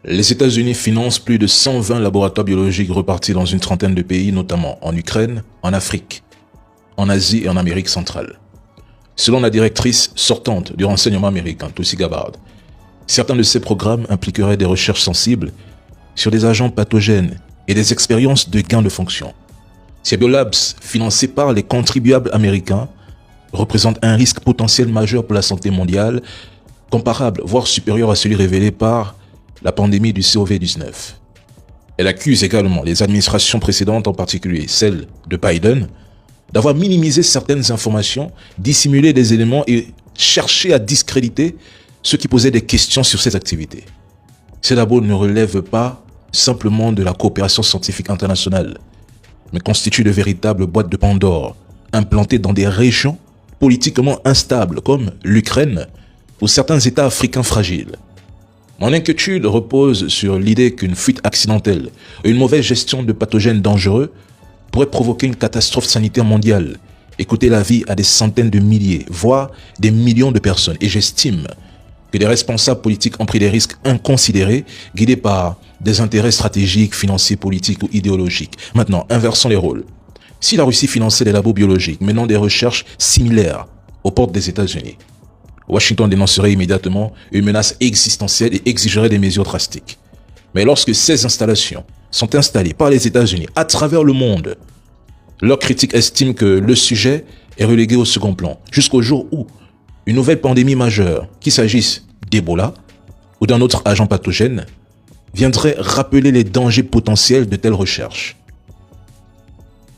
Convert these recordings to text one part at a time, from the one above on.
Les États-Unis financent plus de 120 laboratoires biologiques repartis dans une trentaine de pays, notamment en Ukraine, en Afrique, en Asie et en Amérique centrale. Selon la directrice sortante du renseignement américain, Tulsi Gabbard, certains de ces programmes impliqueraient des recherches sensibles sur des agents pathogènes et des expériences de gain de fonction. Ces biolabs, financés par les contribuables américains, représentent un risque potentiel majeur pour la santé mondiale, comparable, voire supérieur à celui révélé par la pandémie du COVID-19. Elle accuse également les administrations précédentes, en particulier celle de Biden, d'avoir minimisé certaines informations, dissimulé des éléments et cherché à discréditer ceux qui posaient des questions sur ces activités. Ces labos ne relèvent pas simplement de la coopération scientifique internationale, mais constituent de véritables boîtes de Pandore, implantées dans des régions politiquement instables comme l'Ukraine ou certains États africains fragiles. Mon inquiétude repose sur l'idée qu'une fuite accidentelle et une mauvaise gestion de pathogènes dangereux pourraient provoquer une catastrophe sanitaire mondiale et coûter la vie à des centaines de milliers, voire des millions de personnes. Et j'estime que des responsables politiques ont pris des risques inconsidérés, guidés par des intérêts stratégiques, financiers, politiques ou idéologiques. Maintenant, inversons les rôles. Si la Russie finançait des labos biologiques menant des recherches similaires aux portes des États-Unis, Washington dénoncerait immédiatement une menace existentielle et exigerait des mesures drastiques. Mais lorsque ces installations sont installées par les États-Unis à travers le monde, leurs critiques estiment que le sujet est relégué au second plan, jusqu'au jour où une nouvelle pandémie majeure, qu'il s'agisse d'Ebola ou d'un autre agent pathogène, viendrait rappeler les dangers potentiels de telles recherches.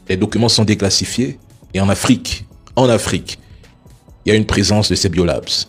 Les documents sont déclassifiés et en Afrique, il y a une présence de ces biolabs.